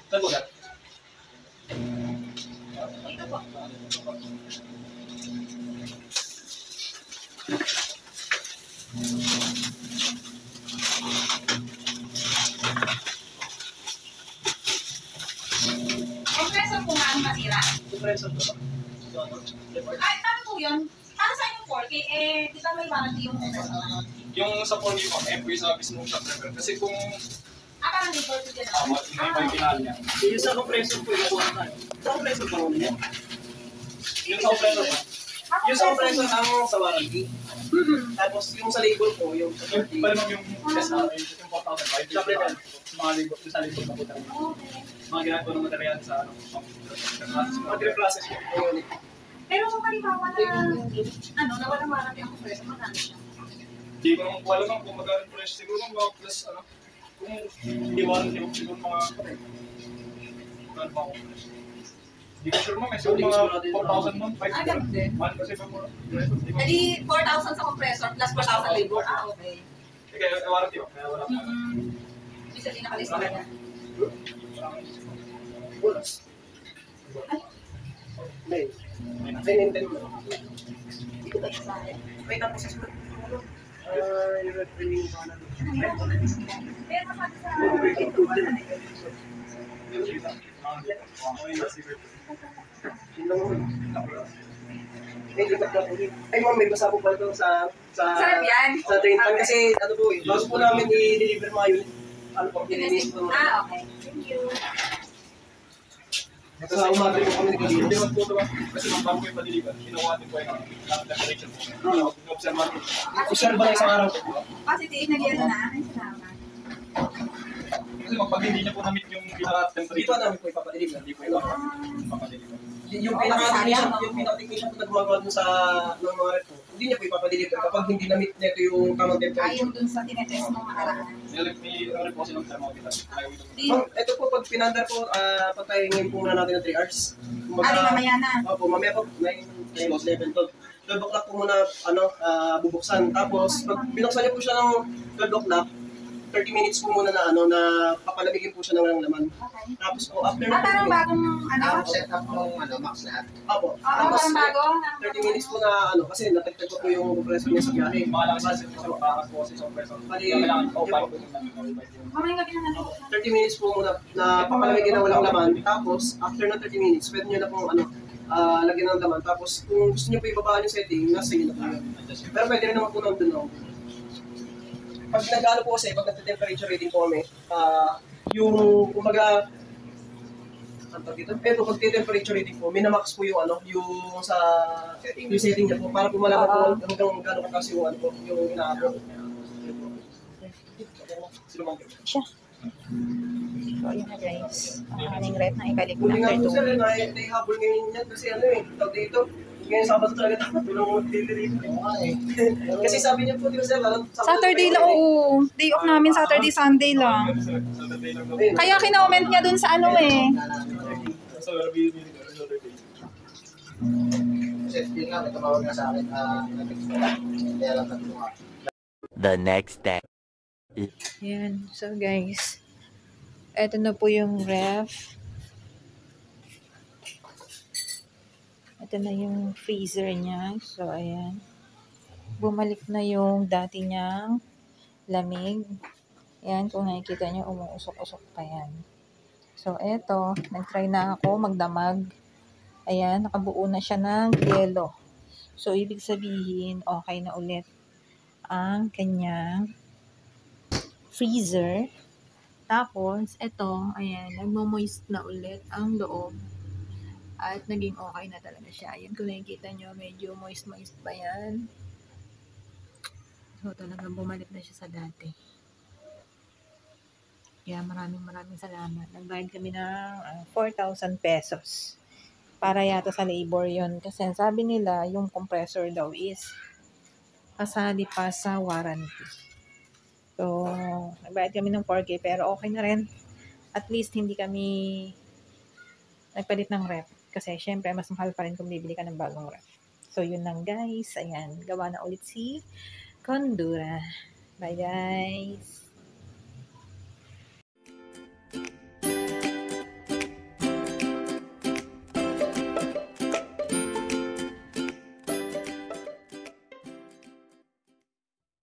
Saan mo dyan? Dito po. Compressor po nga ang matira. Compressor to. Ay, paano po yun? Para sa inyong 4K, di ba may warranty yung compressor? Yung sa 4K po, po yung sa mismong shop driver. Kasi kung Parang default ko dyan. may pinahal niya. Yung sa compressor po, yung sa compressor po niya. Yung sa compressor po. Yung sa compressor ang sa warranty. Tapos yung sa label po, yung palimang yung SR, yung 4,500. Shop level. Mga label, yung sa label na po tayo. Mga ginagawa ng material sa mag-reprocess po. Pero kung halimbawa na, na walang warranty ang compressor, magkano siya? Hindi ko naman wala naman kung magkano price. Siguro mga plus kung hindi warranty ko siguro mga magkano pa ako. Hindi ko sure mo, may siguro mga 4,000 month, 5,000. Mahal kasi pa mo. Hindi, 4,000 sa compressor plus 4,000 labor. Okay. Kaya warranty ko, kaya wala pa. Bisa pinakalista ka na. Bulas. May. May mo. Hindi ko ba isa? May tapos sa school. Yung retraining pa na. Pero pag sa... Ay ma'am, may basa po pala ito sa Sarap yan. sa train pan kasi ano po eh, bago po namin i-deliver mga unit. Ano po, Finish finish po. okay. Thank you. Sa umaga po kami Hindi nag-deliver. man po ito kasi nang bago yung padiligan, ginawa din po yung temperature po. Observe natin. Observe ba na isang araw po? Positive, nagyan na. Ay, salamat. Kasi pag hindi niya po na-meet yung Dito pinaka-temperature, namin po ipapadeliver. hindi po ipapadiligan. Yung pinaka-technician po na gumagawa dun sa ng mga rep po, hindi niya po ipapadeliver kapag hindi na-meet nito yung tamang temperature. Ayun dun sa tinetest ng makaraan. May ano po silang thermometer. Ma'am, ito po pag pinandar po, pagkahingin po muna natin ng 3 hours. Di mamaya na. Opo, mamaya po, 9, 10, 11, 12. 12 o'clock po muna, bubuksan. Tapos, pag binuksan niyo po siya ng 12 o'clock, 30 minutes po muna na papalamigin po siya ng walang laman. Okay. Tapos po, after Parang bagong Set up ng max lahat. Opo. Oo, Tapos, parang bago. 30 minutes po na kasi natagtag ko po yung compressor niya sa biyahe. Mga lang sa bakas po kasi sa compressor. Bali, Kailangan po yun po. Mamaya gabi na natin. 30 minutes po muna na papalamigin ng walang laman. Tapos, after ng 30 minutes, pwede nyo na pong lagyan ng laman. Tapos, kung gusto nyo po ibabaan yung setting, nasa inyo na po yun. Pero pwede rin naman po nandun, no? Pag nag-ano po kasi, pag nag-temperature reading po kami, yung, kumbaga, pero pag temperature reading po, minamax po yung yung sa yung setting niya po, para po malaman po hanggang gano'ng kataas yung yung inaabot. Siya. So, yun na guys. Ang aming rep na ikalik Huli nga po after sir, 2 weeks. naihabol ngayon yan kasi tawag dito, ngayon Sabado talaga dapat walang mag-deliver. Kasi sabi niya po, di ba sir, Saturday lang, oo. Day off namin Saturday, Sunday lang. Kaya kinoment niya dun sa ano eh. Kasi yun nga, may tumawag na sa akin, kaya lang nagtunga. The next day. Yan. So guys, eto na po yung ref. Ito na yung freezer niya. So, ayan. Bumalik na yung dati niyang lamig. Ayan, kung nakikita niyo, umuusok-usok pa yan. So, eto. Nag-try na ako magdamag. Ayan, nakabuo na siya ng yelo. So, ibig sabihin, okay na ulit ang kanyang freezer. Tapos, eto, ayan, nagmo-moist na ulit ang loob. At naging okay na talaga siya. Ayan, kung nakikita nyo, medyo moist-moist pa yan. So, talagang bumalik na siya sa dati. Kaya maraming salamat. Nagbayad kami ng 4,000 pesos. Para yata sa labor yon. Kasi sabi nila, yung compressor daw is kasali pa sa warranty. So, nagbayad kami ng 4K pero okay na rin. At least hindi kami nagpalit ng ref. Kasi, syempre, mas mahal pa rin kung bibili ka ng bagong ref. So, yun lang, guys. Ayan, gawa na ulit si Kondura. Bye, guys.